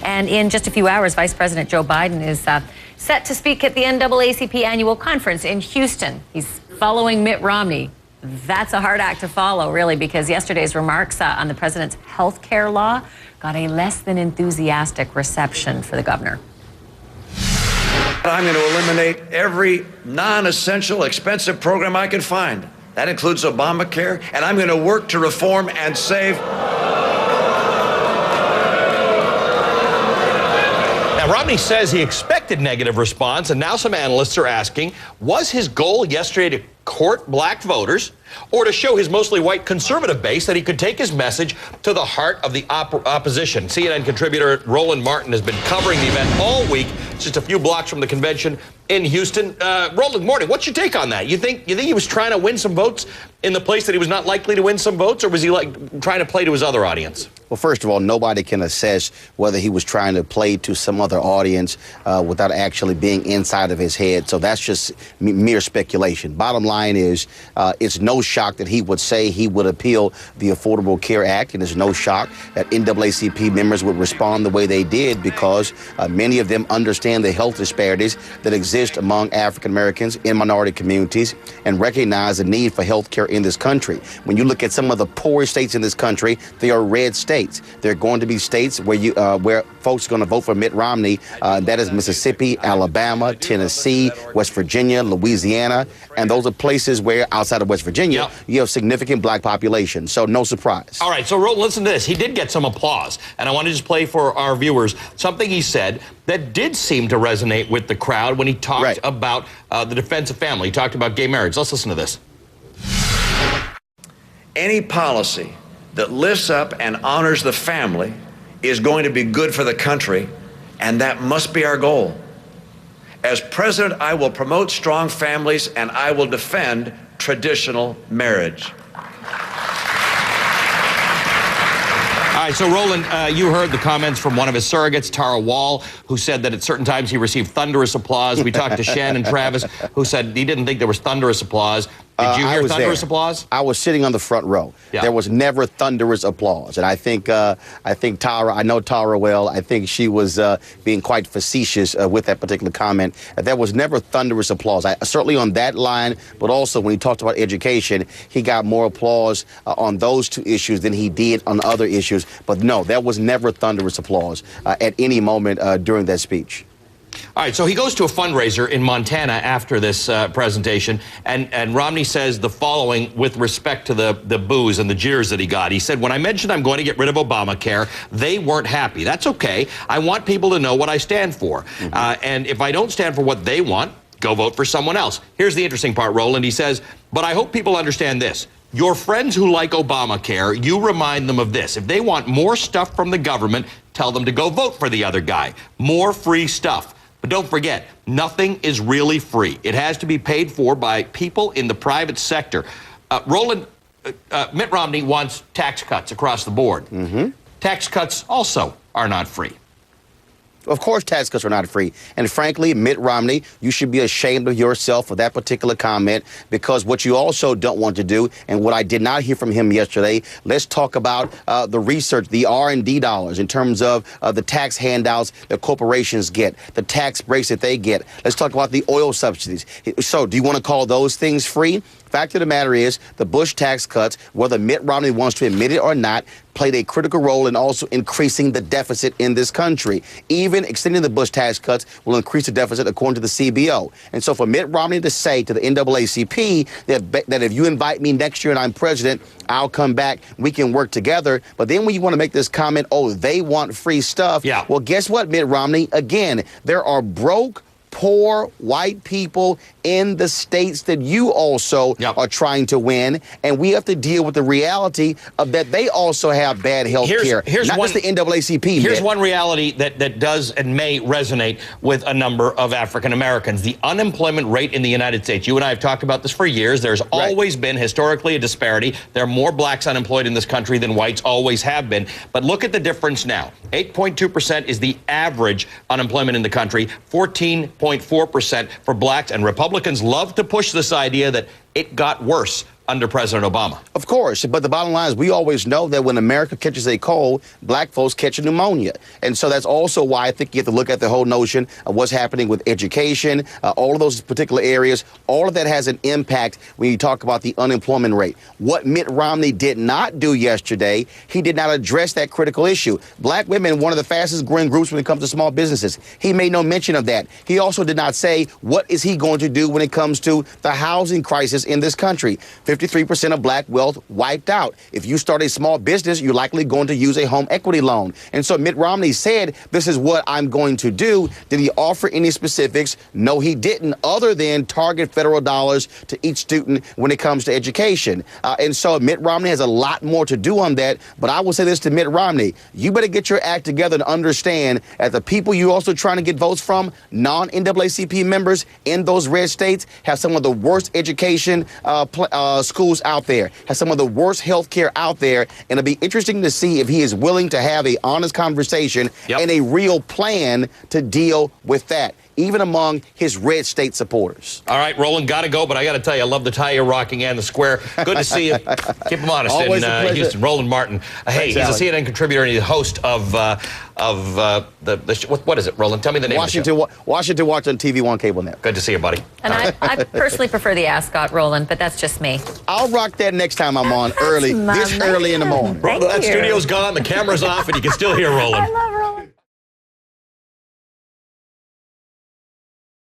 And in just a few hours, Vice President Joe Biden is set to speak at the NAACP annual conference in Houston. He's following Mitt Romney. That's a hard act to follow, really, because yesterday's remarks on the president's health care law got a less than enthusiastic reception for the governor. I'm going to eliminate every non-essential, expensive program I can find. That includes Obamacare, and I'm going to work to reform and save. Now, Romney says he expected negative response, and now some analysts are asking, was his goal yesterday to court black voters or to show his mostly white conservative base that he could take his message to the heart of the opposition? CNN contributor Roland Martin has been covering the event all week, just a few blocks from the convention in Houston. Roland, morning. What's your take on that? You think he was trying to win some votes in the place that he was not likely to win some votes, or was he trying to play to his other audience? Well, first of all, nobody can assess whether he was trying to play to some other audience without actually being inside of his head. So that's just mere speculation. Bottom line is, it's no shock that he would say he would appeal the Affordable Care Act, and it's no shock that NAACP members would respond the way they did, because many of them understand the health disparities that exist among African Americans in minority communities and recognize the need for health care in this country. When you look at some of the poorest states in this country, they are red states. They're going to be states where folks are going to vote for Mitt Romney. That is Mississippi, Alabama, Tennessee, West Virginia, Louisiana, and those are places where, outside of West Virginia, you have significant black population. So no surprise. All right, so Roland, listen to this. He did get some applause, and I want to just play for our viewers something he said that did seem to resonate with the crowd when he talked about the defense of family. He talked about gay marriage. Let's listen to this. Any policy that lifts up and honors the family is going to be good for the country, and that must be our goal. As president, I will promote strong families, and I will defend traditional marriage. All right, so Roland, you heard the comments from one of his surrogates, Tara Wall, who said that at certain times he received thunderous applause. We talked to Shannon Travis, who said he didn't think there was thunderous applause. Did you hear thunderous applause? I was sitting on the front row. Yeah. There was never thunderous applause, and I think Tara. I know Tara well. I think she was being quite facetious with that particular comment. There was never thunderous applause. Certainly on that line, but also when he talked about education, he got more applause on those two issues than he did on other issues. But no, there was never thunderous applause at any moment during that speech. All right, so he goes to a fundraiser in Montana after this presentation, and Romney says the following with respect to the boos and the jeers that he got. He said, when I mentioned I'm going to get rid of Obamacare, they weren't happy. That's okay. I want people to know what I stand for. And if I don't stand for what they want, go vote for someone else. Here's the interesting part, Roland. He says, but I hope people understand this. Your friends who like Obamacare, you remind them of this. If they want more stuff from the government, tell them to go vote for the other guy. More free stuff. But don't forget, nothing is really free. It has to be paid for by people in the private sector. Roland, Mitt Romney wants tax cuts across the board. Tax cuts also are not free. Of course, tax cuts are not free. And frankly, Mitt Romney, you should be ashamed of yourself for that particular comment, because what you also don't want to do, and what I did not hear from him yesterday, let's talk about the research, the R&D dollars in terms of the tax handouts that corporations get, the tax breaks that they get. Let's talk about the oil subsidies. So do you want to call those things free? Fact of the matter is, the Bush tax cuts, whether Mitt Romney wants to admit it or not, played a critical role in also increasing the deficit in this country. Even extending the Bush tax cuts will increase the deficit according to the CBO. And so for Mitt Romney to say to the NAACP that if you invite me next year and I'm president, I'll come back, we can work together. But then when you want to make this comment, oh, they want free stuff. Yeah. Well, guess what, Mitt Romney? Again, there are broke, poor white people in the states that you also are trying to win, and we have to deal with the reality of that they also have bad health care. Not just the NAACP. Here's one reality that does and may resonate with a number of African Americans. The unemployment rate in the United States. You and I have talked about this for years. There's always been historically a disparity. There are more blacks unemployed in this country than whites always have been. But look at the difference now. 8.2% is the average unemployment in the country. 14.4% for blacks, and Republicans love to push this idea that it got worse under President Obama. Of course, but the bottom line is we always know that when America catches a cold, black folks catch a pneumonia. And so that's also why I think you have to look at the whole notion of what's happening with education, all of those particular areas. All of that has an impact when you talk about the unemployment rate. What Mitt Romney did not do yesterday, he did not address that critical issue. Black women, one of the fastest growing groups when it comes to small businesses. He made no mention of that. He also did not say what is he going to do when it comes to the housing crisis in this country. 53% of black wealth wiped out. If you start a small business, you're likely going to use a home equity loan. And so Mitt Romney said, this is what I'm going to do. Did he offer any specifics? No, he didn't, other than target federal dollars to each student when it comes to education. And so Mitt Romney has a lot more to do on that. But I will say this to Mitt Romney, you better get your act together and understand that the people you're also trying to get votes from, non-NAACP members in those red states, have some of the worst education schools out there, has some of the worst health care out there, and it'll be interesting to see if he is willing to have an honest conversation and a real plan to deal with that, even among his red state supporters. All right, Roland, got to go, but I got to tell you, I love the tie you're rocking and the square. Good to see you. Keep them honest in Houston. Roland Martin. Hey, he's a CNN contributor and he's the host of what is it, Roland? Tell me the name of the show. Washington Watch on TV1 Cable Net. Good to see you, buddy. And I personally prefer the Ascot, Roland, but that's just me. I'll rock that next time I'm on early in the morning. Thank That you. studio's gone, the camera's off, and you can still hear Roland. I love